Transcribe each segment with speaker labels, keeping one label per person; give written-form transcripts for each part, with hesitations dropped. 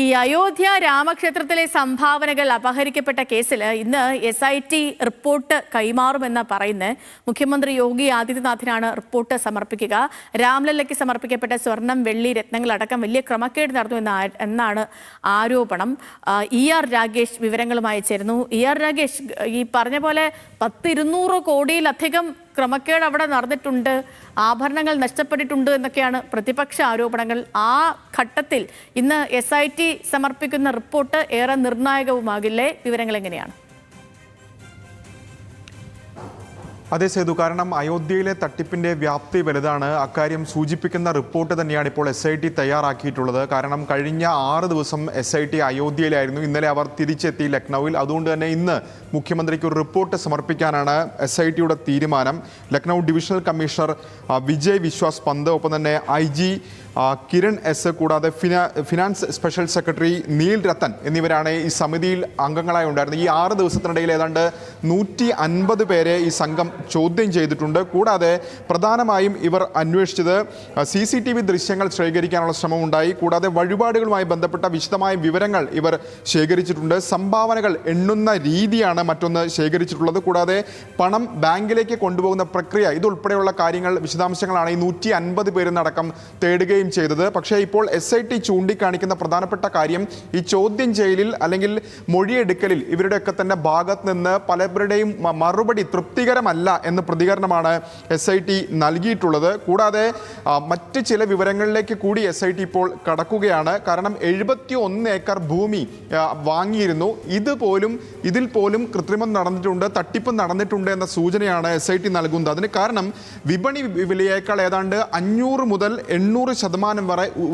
Speaker 1: ഈ അയോധ്യ രാമക്ഷേത്രത്തിലെ സംഭാവനകൾ അപഹരിക്കപ്പെട്ട കേസിൽ ഇന്ന് SIT റിപ്പോർട്ട് കൈമാറുമെന്ന് പറയുന്നത് മുഖ്യമന്ത്രി യോഗി ആദിത്യനാഥിനാണ് റിപ്പോർട്ട് സമർപ്പിക്കുക. രാംലല്ലയ്ക്ക് സമർപ്പിക്കപ്പെട്ട സ്വർണം, വെള്ളി, രത്നങ്ങളടക്കം വലിയ ക്രമക്കേട് നടന്നു എന്നാണ് ആരോപണം. ER രാഗേഷ് വിവരങ്ങളുമായി ചേരുന്നു. ER രാഗേഷ്, ഈ പറഞ്ഞ പോലെ 200 കോടിയിലധികം ക്രമക്കേട് അവിടെ നടന്നിട്ടുണ്ട്, ആഭരണങ്ങൾ നഷ്ടപ്പെട്ടിട്ടുണ്ട് എന്നൊക്കെയാണ് പ്രതിപക്ഷ ആരോപണങ്ങൾ. ആ ഘട്ടത്തിൽ ഇന്ന് SIT സമർപ്പിക്കുന്ന റിപ്പോർട്ട് ഏറെ നിർണായകവുമാകില്ലേ? വിവരങ്ങൾ എങ്ങനെയാണ്?
Speaker 2: അതെ സേതു, കാരണം അയോധ്യയിലെ തട്ടിപ്പിന്റെ വ്യാപ്തി വലുതാണ്. അക്കാര്യം സൂചിപ്പിക്കുന്ന റിപ്പോർട്ട് തന്നെയാണ് ഇപ്പോൾ SIT തയ്യാറാക്കിയിട്ടുള്ളത്. കാരണം കഴിഞ്ഞ 6 ദിവസം SIT അയോധ്യയിലായിരുന്നു. ഇന്നലെ അവർ തിരിച്ചെത്തി ലക്നൌവിൽ. അതുകൊണ്ട് തന്നെ ഇന്ന് മുഖ്യമന്ത്രിക്ക് ഒരു റിപ്പോർട്ട് സമർപ്പിക്കാനാണ് SITയുടെ തീരുമാനം. ലക്നൌ ഡിവിഷണൽ കമ്മീഷണർ വിജയ് വിശ്വാസ് പന്ത്, ഒപ്പം തന്നെ IG കിരൺ S, കൂടാതെ finance special secretary Neel Rattan എന്നിവരാണ് ഈ സമിതിയിൽ അംഗങ്ങളായി ഉണ്ടായിരുന്നത്. ഈ 6 ദിവസത്തിനിടയിൽ ഏതാണ്ട് 150 പേരെ ഈ സംഘം ചോദ്യം ചെയ്തിട്ടുണ്ട്. കൂടാതെ പ്രധാനമായും ഇവർ അന്വേഷിച്ചത് CCTV ദൃശ്യങ്ങൾ ശേഖരിക്കാനുള്ള ശ്രമമുണ്ടായി. കൂടാതെ വഴിപാടുകളുമായി ബന്ധപ്പെട്ട വിശദമായ വിവരങ്ങൾ ഇവർ ശേഖരിച്ചിട്ടുണ്ട്. സംഭാവനകൾ എണ്ണുന്ന രീതിയാണ് മറ്റൊന്ന് ശേഖരിച്ചിട്ടുള്ളത്. കൂടാതെ പണം ബാങ്കിലേക്ക് കൊണ്ടുപോകുന്ന പ്രക്രിയ, ഇതുൾപ്പെടെയുള്ള കാര്യങ്ങൾ, വിശദാംശങ്ങളാണ് ഈ 150 പേരെന്നടക്കം തേടുകയും ചെയ്തത്. പക്ഷേ ഇപ്പോൾ SIT ചൂണ്ടിക്കാണിക്കുന്ന പ്രധാനപ്പെട്ട കാര്യം, ഈ ചോദ്യം ചെയ്യലിൽ അല്ലെങ്കിൽ മൊഴിയെടുക്കലിൽ ഇവരുടെയൊക്കെ തന്നെ ഭാഗത്ത് നിന്ന് പലരുടെയും മറുപടി തൃപ്തികരമല്ല എന്ന പ്രതികരണമാണ് SIT നൽകിയിട്ടുള്ളത്. കൂടാതെ മറ്റ് ചില വിവരങ്ങളിലേക്ക് കൂടി SIT ഇപ്പോൾ കടക്കുകയാണ്. കാരണം 71 ഏക്കർ ഭൂമി വാങ്ങിയിരുന്നു. ഇതിൽ പോലും കൃത്രിമം നടന്നിട്ടുണ്ട്, തട്ടിപ്പ് നടന്നിട്ടുണ്ട് എന്ന സൂചനയാണ് SIT നൽകുന്നത്. അതിന് കാരണം വിപണി വിലയേക്കാൾ ഏതാണ്ട് 500 മുതൽ 800%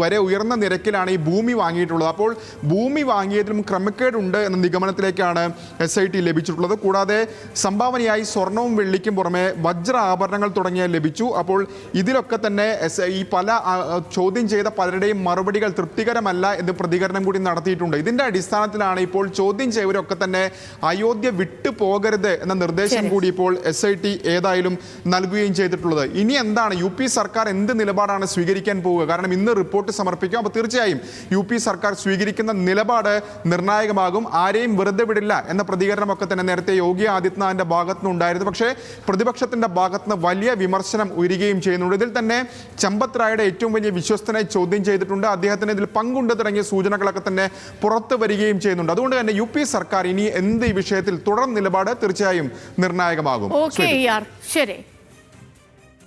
Speaker 2: വരെ ഉയർന്ന നിരക്കിലാണ് ഈ ഭൂമി വാങ്ങിയിട്ടുള്ളത്. അപ്പോൾ ഭൂമി വാങ്ങിയതിലും ക്രമക്കേടുണ്ട് എന്ന നിഗമനത്തിലേക്കാണ് SIT ലഭിച്ചിട്ടുള്ളത്. കൂടാതെ സംഭാവനയായി സ്വർണവും വെള്ളിക്കും പുറമെ വജ്ര ആഭരണങ്ങൾ തുടങ്ങിയ ലഭിച്ചു. അപ്പോൾ ഇതിലൊക്കെ തന്നെ ഈ പല ചോദ്യം ചെയ്ത പലരുടെയും മറുപടികൾ തൃപ്തികരമല്ല എന്ന് പ്രതികരണം കൂടി നടത്തിയിട്ടുണ്ട്. ഇതിന്റെ അടിസ്ഥാനത്തിലാണ് ഇപ്പോൾ ചോദ്യം ചെയ്തവരൊക്കെ തന്നെ അയോധ്യ വിട്ടു പോകരുത് എന്ന നിർദ്ദേശം കൂടി ഇപ്പോൾ SIT ഏതായാലും നൽകുകയും ചെയ്തിട്ടുള്ളത്. ഇനി എന്താണ് UP സർക്കാർ എന്ത് നിലപാടാണ് സ്വീകരിക്കാൻ പോവുക? കാരണം ഇന്ന് റിപ്പോർട്ട് സമർപ്പിക്കും. അപ്പോൾ തീർച്ചയായും UP സർക്കാർ സ്വീകരിക്കുന്ന നിലപാട് നിർണായകമാകും. ആരെയും വെറുതെ വിടില്ല എന്ന പ്രതികരണമൊക്കെ തന്നെ നേരത്തെ യോഗി ആദിത്യനാഥിന്റെ ഭാഗത്തുനിന്നുണ്ടായിരുന്നു. പക്ഷേ പ്രതിപക്ഷത്തിന്റെ ഭാഗത്തുനിന്ന് വലിയ വിമർശനം ഉയരുകയും ചെയ്യുന്നുണ്ട്. ഇതിൽ തന്നെ ചമ്പത് റായുടെ ഏറ്റവും വലിയ വിശ്വസ്തനെ ചോദ്യം ചെയ്തിട്ടുണ്ട്. അദ്ദേഹത്തിന് ഇതിൽ പങ്കുണ്ട് തുടങ്ങിയ സൂചനകളൊക്കെ തന്നെ പുറത്തു വരികയും ചെയ്യുന്നുണ്ട്. അതുകൊണ്ട് തന്നെ UP സർക്കാർ ഇനി എന്ത് ഈ വിഷയത്തിൽ തുടർ നിലപാട് തീർച്ചയായും നിർണായകമാകും.
Speaker 1: ശരി.